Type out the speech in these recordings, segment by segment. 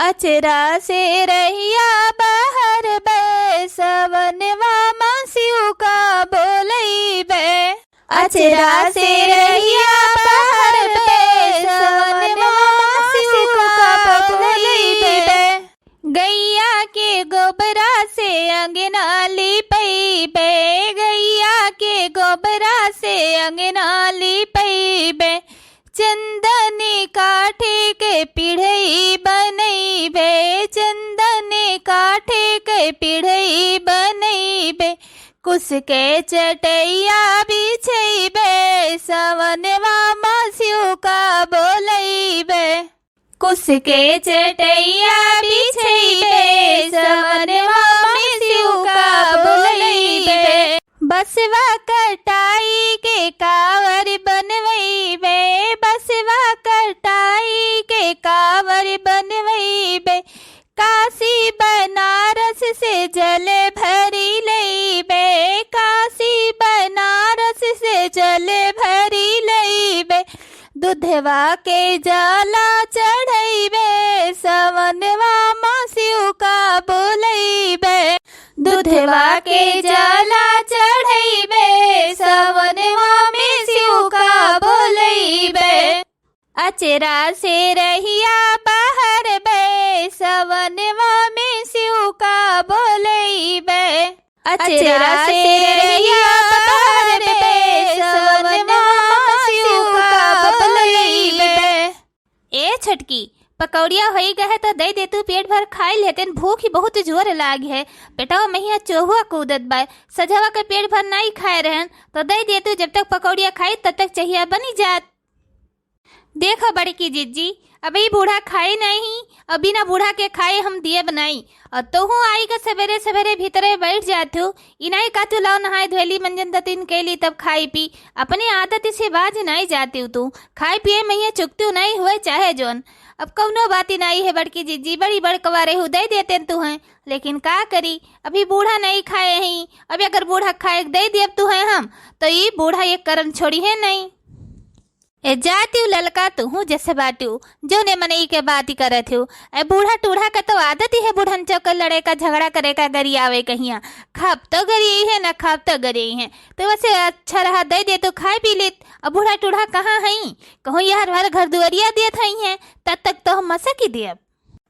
अचरा से रहिया बाहर बे सवनवा मासियों का बोलई बे। अचरा से रहिया बाहर बे सवनवा मासियों का बोलई बे। गैया के गोबरा से अंगना लिपई बे। गैया के गोबरा से अंगना लिपई बे। चंदने काठे के पिढ़ई बनई बे। चंदने काठे के पिढ़ई बनई बे। कुस के चटैया बिछई बे सवनवा मासियों का बोलई बे। कुस के चटैया बिछई बे सवनवा मासियों का बोलई बे। बसवा कटाई के कावर बनवई बे। बसवा कटाई के कावर बनवई बे। काशी बनारस से जल भरी लई बे। काशी बनारस से जल भरी लई बे। दूधवा के जाला चढ़ई बे सवनवा मासियों का बोलई बे। दूधवा के जाला चढ़ई बे सवनवा मासियों का बोलई बे। अचरा से रहिया बाहर बे सवनवा मासियों का बोलई बे। अचरा से रहिया बाहर बे सवनवा मासियों का बोलई बे। ए छटकी पकौड़िया होई गए तो दे दे तू, पेट भर खाई लेते। भूख ही बहुत जोर लाग है। बेटा महिया चोहुआ कूदत बा, सजवा के पेट भर नहीं खाए रहन तो दे दे तू। जब तक पकौड़िया खाई तब तक चाहिए बनी जात। देखो बड़की जीजी अभी बूढ़ा खाए नहीं, अभी ना बूढ़ा के खाए हम दिए बनाई। और तो हूँ आई का सवेरे सवेरे भीतरे बैठ जाते हो। इनाई का तू लाओ नहाए धोली मंजन दतिन के ली तब खाई पी। अपनी आदत से बाज नहीं जाती हूँ तू। खाए पिए मैया चुकती नहीं हुए चाहे जोन। अब कौनो बाती नहीं है बड़की जीजी, बड़ी बड़कवा रही दे देते तू हैं। लेकिन का करी अभी बूढ़ा नहीं खाए हैं। अभी अगर बूढ़ा खाए दे दे तू है हम तो ये बूढ़ा ये करम छोड़ी है नहीं। ए जाती ललका तू हूँ जैसे बाटू जो ने मनई के बात ही करत हूँ। ए बूढ़ा टूढ़ा का तो आदत ही है बुढ़न चौक लड़े का झगड़ा करे का गरी आवे कहिया। खाप तो गरी है ना खाप तो गरी है तो वैसे अच्छा रहा दे दे तो खाए पी लेत। अब बूढ़ा टूढ़ा कहाँ है कहूँ यार हर घर दुआरिया दिए थई है तब तक तो हम मसक ही दिए।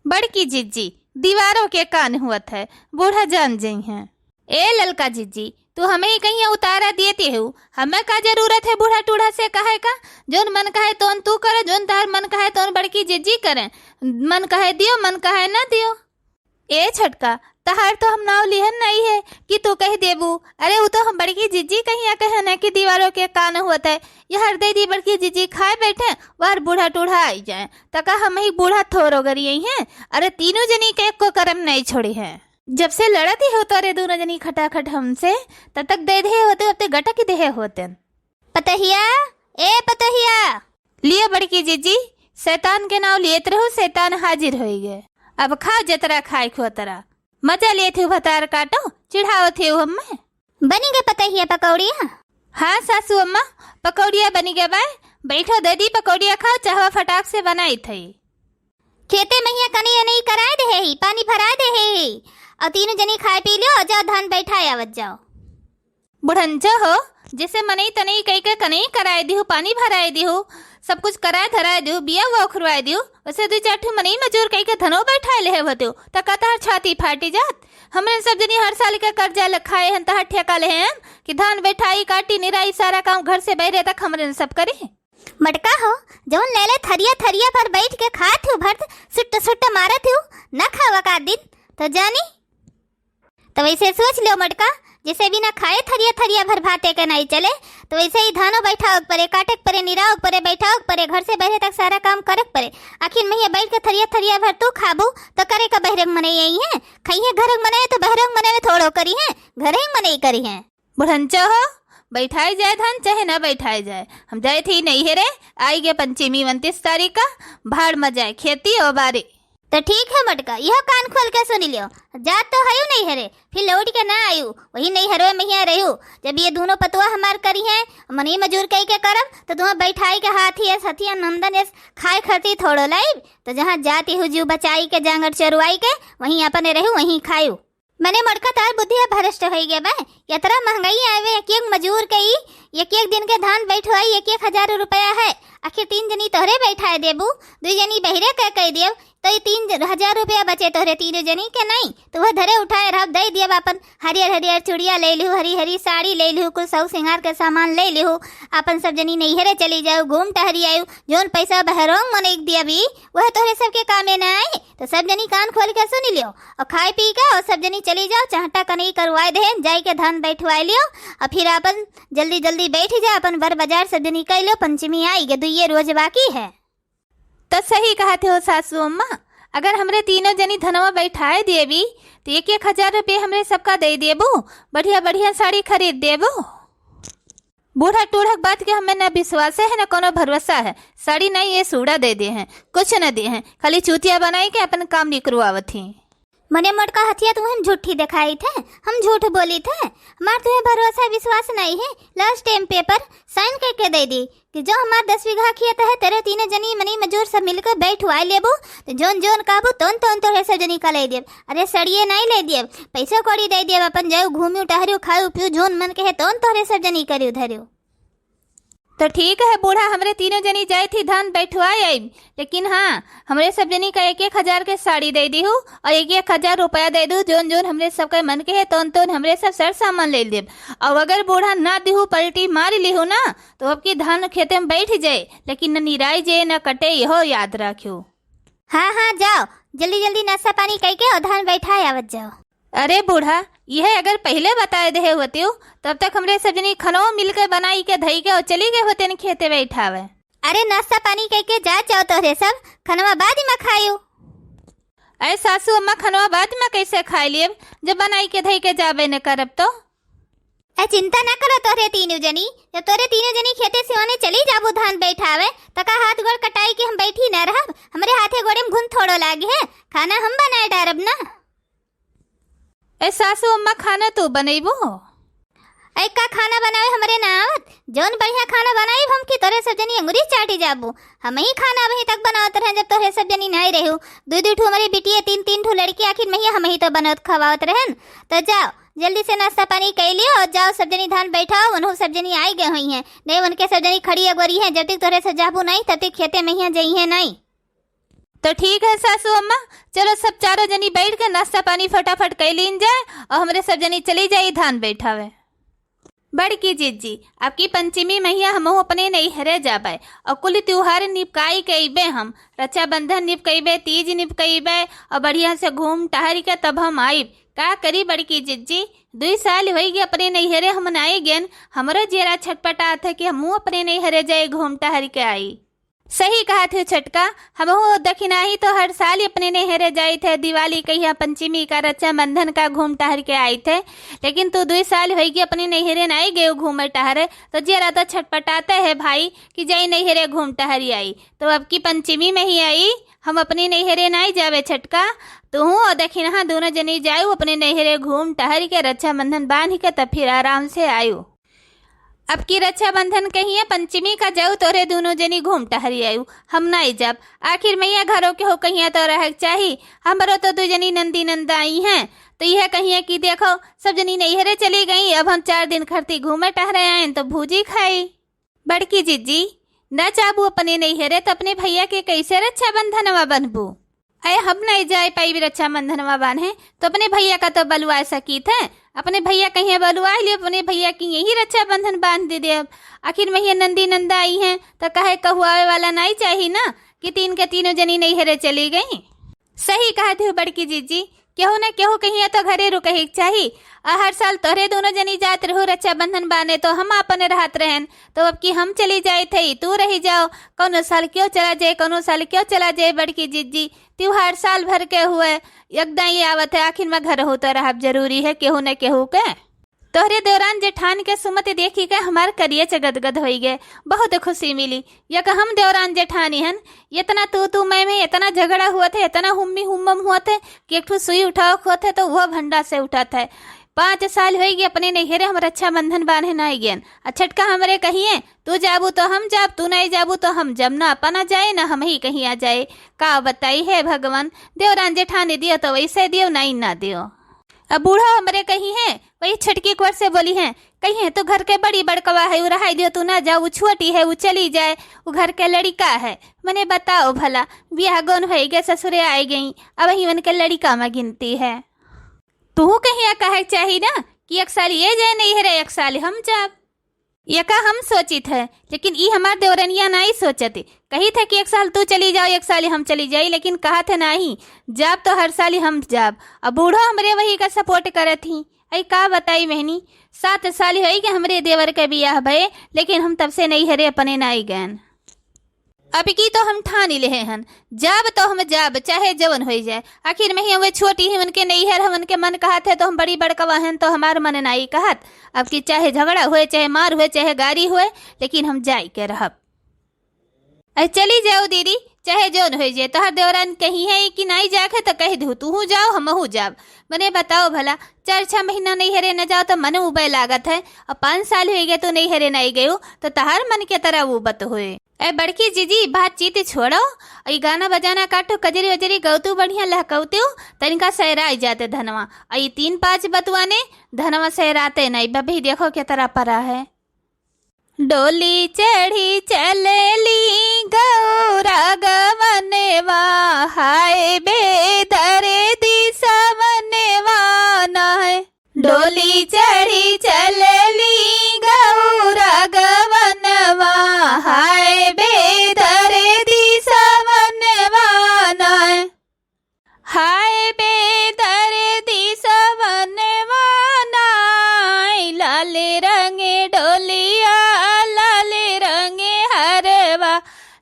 बड़की जीजी दीवारों के कान हुआ है बूढ़ा जान जई है। ए ललका जीजी तू हमें ही कहीं उतारा देती हो। हमें का जरूरत है बूढ़ा टूढ़ा से कहे का। जोन मन कहे तो तू करे, जोन तार मन कहे तो बड़की जीजी करे। मन कहे दियो मन कहे ना दियो। ए छटका तहार तो हम नाव लिहन नहीं है कि तू कह देबू। अरे वो तो हम बड़की जीजी कहीं कहे न कि दीवारों के कान होता है। यह दे दी बड़की जीजी खाए बैठे वह बूढ़ा टूढ़ा आई जाए तका हम ही बूढ़ा थोरो गरी हैं। अरे तीनों जनी के को करम नहीं छोड़ी है। जब से लड़ती हो तो अरे दोनों जनी खटाखट हमसे तब तक दे दे होते अब तक गटक ही दे होते। पतहिया ए पतहिया लिए बड़की जीजी शैतान के नाव लिए रहो शैतान हाजिर हो गए। अब खाओ जतरा खाए खो तरा मजा लिए थे भतार काटो चिढ़ाओ थे अम्मा। बनी गए पतहिया पकौड़िया। हाँ सासू अम्मा पकौड़िया बनी गए बाय। बैठो दीदी पकौड़िया खाओ चाहवा फटाक से बनाई थी। खेते मैया कनी नहीं कराए दे ही पानी भरा दे ही और तीनों जनी खाए पी लियो जाओ धान बैठाए आवत जाओ। बुढ़ंजा हो जैसे मनई तनई कई के कनई कराए दी हो पानी भराए दी हो सब कुछ कराए धराए दी हो बिया हुआ उखरवाए दी हो। वैसे दो चार ठो मनई मजूर कई के धनो बैठाए ले होते हो तो कतार छाती फाटी जात। हमने सब जनी हर साल का कर्जा लखाए हैं तह ठेका ले हैं कि धान बैठाई काटी निराई सारा काम घर से बहरे तक हमने सब करे। मटका हो जौन ले ले थरिया थरिया पर बैठ के खात हो भर सुट्ट सुट्ट मारत हो न खावा का दिन तो जानी। तो वैसे सोच लो मटका जैसे बिना खाए थरिया थरिया भर भाते के नहीं चले तो वैसे ही धानो बैठाओ परे काटे परे निराओ परे बैठाओ परे घर से बहरे तक सारा काम करे परे। आखिर में बैठ के थरिया थरिया भर तू खाबू तो करे का बहरंग मने यही है खाइए घरंग मने तो बहरंग मने में थोड़ो करी है घर ही मने करी है। बुढ़ंचा हो बैठाई जाए धान चाहे ना बैठाई जाए हम जाए थे नहीं है रे। आई गए पंचमी 29 तारीख का भाड़ मजाए खेती और बारी। तो ठीक है मटका, यह कान खोल के सुन लियो। जात तो हयू नहीं हरे, फिर लौट के ना आयु, वही नहीं हरवे में ही रहू। जब ये दोनों पतुआ हमार करी हैं मनी मजूर कई के करब तो तुम्हें बैठाई के हाथी है सथिया नंदन है खाए खरती थोड़ो लाइब। तो जहाँ जाती हूँ जीव बचाई के जांगर चरुआई के वहीं अपने रहू वहीं खायू। मैंने मटका तार बुद्धिया भ्रष्ट हो गया बा। यतरा महंगाई आवे एक एक मजूर कई एक एक दिन के धान बैठवाई 1,000 रुपया है। आखिर 3 जनी तोहरे बैठाए देबू, 2 जनी बहिरे कह देव तो 3,000 रुपया बचे तोहरे 3 जनी के नहीं। तो वह धरे उठाए रह दे दिया अपन हरियर हरियर चूड़िया ले लिहू, हरी हरी साड़ी ले लिहू, कुल सौ सिंगार के सामान ले लिहू। अपन सब जनी नैहरे चली जाऊ, घूम टहरी आयु। जोन पैसा बहरोंग मन एक दिया भी वह तोहरे सबके कामे न आए। तो सब जनी कान खोल के सुन लियो और खाए पी के और सब जनी चली जाओ। चाहटा कनई करवाए दे जाई के धान बैठवाए लियो और फिर अपन जल्दी जल्दी बैठ जा। अपन बर बाजार सब जनी कह लो, पंचमी आई गे 2 रोज बाकी है। तो सही कहा थे हो सासू अम्मा, अगर हमरे तीनों जनी धनवा बैठाए देबी तो 1,000 रुपये हमरे सबका दे देबू, बढ़िया बढ़िया साड़ी खरीद देबू। बूढ़ा टूढ़क बात के हमें न विश्वास है न कोनो भरोसा है। साड़ी नहीं ये सूड़ा दे दे हैं, कुछ न दे हैं, खाली चूतिया बनाई के अपन काम निकलवावत थी। मने मोटका हथिया तुम्हें झूठी दिखाई थे, हम झूठ बोली थे। हमार तुम्हें भरोसा विश्वास नहीं है। लास्ट टाइम पेपर साइन करके दे दी कि जो हमार 10 बीघा खेत है तेरे 3 जनी मनी मजूर सब मिलकर बैठवाए लेबू। तो जोन जोन काबू तोन तोन तो सब जनी का ले देव। अरे सड़िए नहीं ले देव, पैसा कौड़ी दे देव। अपन जाऊ घूमू टहरियो खाऊ पियो जोन मन के है तोन तोहरे सब जनी करियो धरियो। तो ठीक है बूढ़ा, हमरे तीनों जनी जाए थी धान बैठवाए आई, लेकिन हाँ हमरे सब जनी का 1,000 के साड़ी दे दी हूँ और 1,000 रुपया दे दू। जोन जोन हमरे सबके मन के है तोन तोन हमरे सब सर सामान ले देव। और अगर बूढ़ा ना दिहू पलटी मार लिहू ना तो अब धान खेते में बैठ जाए, लेकिन न निराई जाए न कटे, यहो याद रखियो। हाँ हाँ जाओ जल्दी जल्दी नाश्ता पानी करके और धान बैठाए आवत जाओ। अरे बूढ़ा, यह अगर पहले बताए दे होते हो तब तक हमरे सब जनी खनो मिलकर बनाई के धई के और चली गए होते न खेते बैठावे। अरे नाश्ता पानी करके जा जाओ तोहरे सब, खनवा बाद में खायू। अरे सासू अम्मा, खनवा बाद में कैसे खाई लियब जब बनाई के धई के जाबे न करब तो। चिंता न करो तोहरे 3 जनी, जब तोहरे 3 जनी खेते सिवाने चली जाबू धान बैठावे तका हाथ गोड़ कटाई के हम बैठी न रहब। हमरे हाथे गोड़े में घुन थोड़ो लागे है, खाना हम बनाए डारब ना। ए सासू अम्मा, खाना तू बनेबो? एक का खाना बनावे हमरे ना आवत। जोन बढ़िया खाना बनाई हम की तोरे सब जनी अंगुरी चाटी जाबू। हम ही खाना अभी तक बनावत रहे जब तोरे सब जनी नहीं रहू। 2 ठू हमारी बिटिया 3 ठू लड़की आखिर में हम ही तो बनावत खवावत रहन। तो जाओ जल्दी से नाश्ता पानी कर लियो और जाओ सब जनी धान बैठाओ। उन्हों सब जनी आई गए हुई हैं, नहीं उनके सब जनी खड़ी अगोरी हैं। जब तक तोरे से जाबू नहीं तब तक खेते में ही जाई है नहीं। तो ठीक है सासू अम्मा, चलो सब चारों जनी बैठ के नाश्ता पानी फटाफट कर लीन जाए और हमरे सब जनी चली जाई धान बैठावे। बड़की जीजी, आपकी पंचमी मैया हम अपने नैहरे जाबे और कुल त्योहार निपकाई कईबे। हम रक्षाबंधन निपकईबे, तीज निपकईबे और बढ़िया से घूम टहरी के तब हम आईब। का करी बड़की जीजी, 2 साल हो गए अपने नैहरे हम नाई गेन। हमरो जेरा छटपटात है कि हमू अपने नैहरे जाए घूम टहरी के आई। सही कहा थे छटका, हम दखिना ही तो हर साल अपने नैहरे जाए थे। दिवाली कहिया, पंचमी का, रक्षाबंधन का घूम टहर के आए थे। लेकिन तू 2 साल होगी अपने नैहरे नहीं गए घूमे टहरे, तो जरा तो छटपटाते है भाई कि जाई नैहरे घूम टहरी आई। तो अब की पंचमी में ही आई, हम अपने नैहरे नहीं जावे छटका। तू और दखिना दोनों जनी जायू अपने नैहरे घूम टहर के रक्षाबंधन बांध के तब फिर आराम से आयु। अब की रक्षाबंधन कहिए पंचमी का जाऊ तोरे दोनों जनी घूम टहरी आयु। हम नहीं जब आखिर मैया घरों के हो कहिया तो रह चाहिए। हमारो तो 2 जनी नंदी नंदा आई हैं, तो यह कहिए कि देखो सब जनी नैहरे चली गई, अब हम 4 दिन खरती घूमे टहरे आए तो भूजी खाई। बड़की जीजी, न चाबू अपने नैहरे तो अपने भैया के कैसे रक्षाबंधनवा बनबू? अरे हम नहीं जाए पाई रक्षाबंधनवा बांधे तो अपने भैया का तो बलुआ सकी थे। अपने भैया कहीं बलुआ लिए अपने भैया की यही रक्षाबंधन बांध दे दे। अब आखिर में नंदी नंदा आई हैं तो कहे कहुआवे वाला नहीं चाहिए ना कि 3 के 3 जनी नैहरे चली गई। सही कहा थे बड़की जीजी, केहू न केहू कहीं तो घरे रुके चाहिए। हर साल तोहरे दोनों जनी जात रहो रक्षाबंधन बाने तो हम अपने रहत रहन। तो अब की हम चली जाए थे तू रही जाओ। कोनो साल क्यों चला जाए, कोनो साल क्यों चला जाए बड़की जीजी। त्योहार साल भर के हुए एकदम ही आवत है, आखिर में घर हो तो रह जरूरी है केहू न केहू के। तोहरे देवरान जेठान के सुमत देखी के हमार करिए च गदगद हो गए, बहुत खुशी मिली। या हम देवरान जेठानी हन, इतना तू मैं में इतना झगड़ा हुआ थे, इतना हुम्मी हुम्मम हुआ थे कि एक ठो सुई उठाओ हुआ थे तो वह भंडा से उठा था। 5 साल हो गए अपने नैहरे हम रक्षा बंधन बांधे ना गयन। छटका हमरे कहिए तू जाबू तो हम जाब, तू नहीं जाबू तो हम जब ना अपना जाए ना हम ही कहीं आ जाए। का बताई है भगवान, देवरान जेठानी दियो तो वैसे दियो, नहीं ना दियो। अब बूढ़ा हमरे कही है, वही छटकी कुंवर से बोली है, कही है तो घर के बड़ी बड़कवा है, रहा दियो तू ना जाओ, वो छोटी है वो चली जाए, वो घर के लड़िका है। मैंने बताओ भला, ब्याह गौन हो गए, ससुरे आई गई, अब ही मन के लड़िका में गिनती है। तू कहीं कहे चाहिए ना कि एक साल ये जाए नहीं है, एक साल हम जाब। यका हम सोचित है, लेकिन ई हमार देवरनिया नहीं सोचते। कही थे कि एक साल तू चली जाओ एक साल हम चली जाई, लेकिन कहा थे नहीं जाब तो हर साल हम जाब। अब बूढ़ो हमरे वही का सपोर्ट करे थी। आई का बताई बहनी, 7 साल हो कि हमरे देवर के बियाह भये, लेकिन हम तब से नहीं हरे अपने नहीं गए। अब की तो हम ठानी ले हन, जाब तो हम जाब चाहे जवन हो जाए। आखिर में ही वे छोटी ही उनके नहीं है, हम उनके मन कहत है तो हम बड़ी बड़कवा हैं तो हमार मन नहीं कहत। अब की चाहे झगड़ा हुए, चाहे मार हुए, चाहे गारी हुए, लेकिन हम जाई के रहब। चली जाओ दीदी, चाहे जौन हो जाए। तोहर देवरान कही है कि नहीं जाके तो कह दू तू जाओ हमहू जाब। मने बताओ भला, 4-6 महीना नहीं हरे न जाओ तो मन उबे लागत है। अब 5 साल हो गए तो नहीं हरे नहीं गयो तो तहार मन के तरह उबत हुए। बड़की जीजी बातचीत छोड़ो, ई गाना बजाना काटो, कजरी वजरी गौतू बढ़िया लहकौतू, तनिका सहरा जाते धनवा। 3-5 बतुआ ने धनवा सहराते नहीं, बभी देखो के तरह परा है। डोली चढ़ी चलेली गौरा गवनवा, हाय बेदरे दिशा वनवा नाय। डोली चढ़ी चलेली गौरा गवनवा, हाय बेदरे दिशा वनवा नाय। हाय बेदरे दिशा वनवा नाय, लाल रंगे डोलिया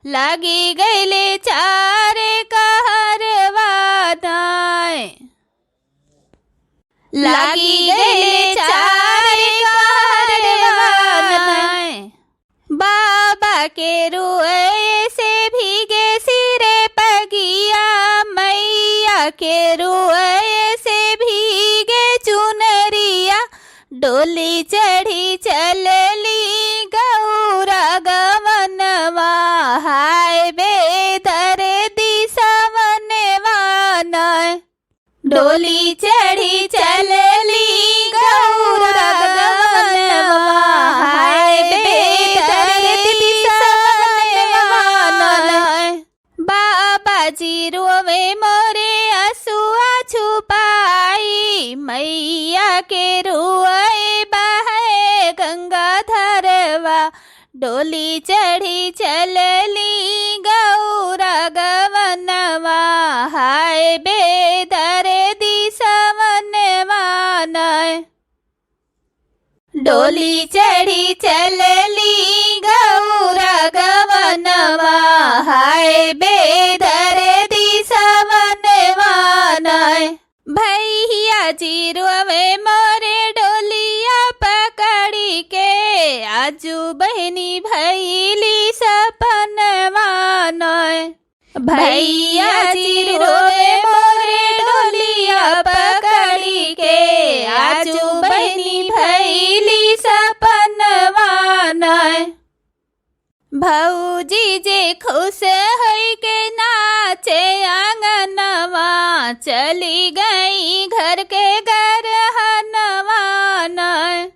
लागी गईले चारे कहरवा दाए। लागी गईले चारे कहरवा दाए। बाबा के रुए से भीगे सिरे पगिया, मैया के रुए से भीगे चुनरिया। डोली चढ़ी चलली गौरा गवनवा, हाय बेदरे दिशा वनवा नाय। डोली चढ़ी चलली गौरा गवनवा, हाय बेदरे दिशा वनवा नाय। बाबा जी रोवे मोरे असुआ छुपाई, मैया के रुए बहे गंगा धरवा। डोली चढ़ी चलली गौरा गवनवा, हाय बेदरे दिशा वनवा नाय। डोली चढ़ी चलली गौरा गवनवा, हाय बेदरे दिशा वनवा नाय। भैया जी रोवे मोरे डोलिया पकड़ी के, आजू बहनी भैली सपनवा नाय। भैया जी रोवे मोरे डोलिया पकड़ी के, आजू बहनी भैली सपनवा नाय। भौजी जे खुश है के नाचे आंगनवा, चली गई घर के गरहनवा नाय।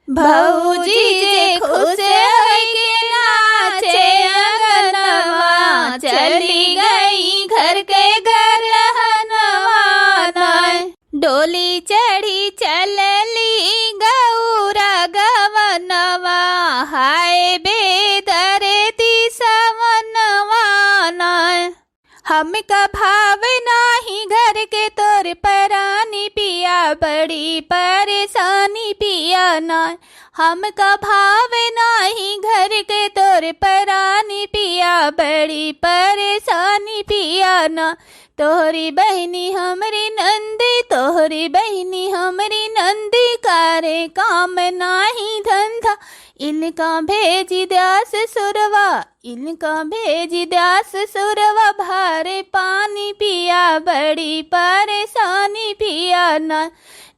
भौजी जे खुश है के नाचे आंगनवा, चली गई घर के गरहनवा नाय। डोली चढ़ी चलली गौरा गवनवा, हाय बेदरे दिशा वनवा नाय। हमका भाव नाही घर के तोर परानी पिया, बड़ी परेशानी पिया नाय। हमका भाव नाही घर के तोर परानी पिया, बड़ी परेशानी पिया ना। तोहरी बहनी हमरी नंदी, तोहरी बहनी हमरी नंदी, करे काम नाही धंधा, इनका भेजी द्यास सुरवा, इनका भेजी द्यास सुरवा, भारे पानी पिया बड़ी परेशानी पिया ना,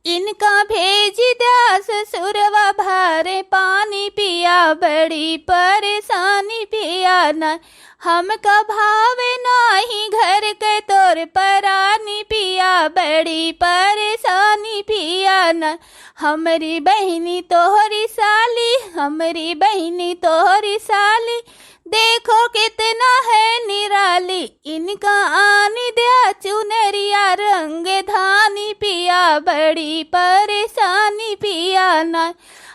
इनका भेजी द्यास सुरवा, भारे पानी पिया बड़ी परेशानी पिया ना, हमका भावे नाही घर के तोर परानी पिया बड़ी परेशानी पिया ना, हमरी बहनी तोहरी साली, हमरी बहनी तोहरी साली, देखो कितना है निराली, इनका आनी दिया चुनरिया रंग धानी पिया बड़ी परेशानी पिया ना,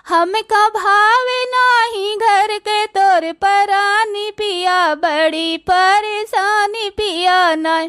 हमका भावे नाही घर के तोर परानी पिया बड़ी परेशानी पिया ना।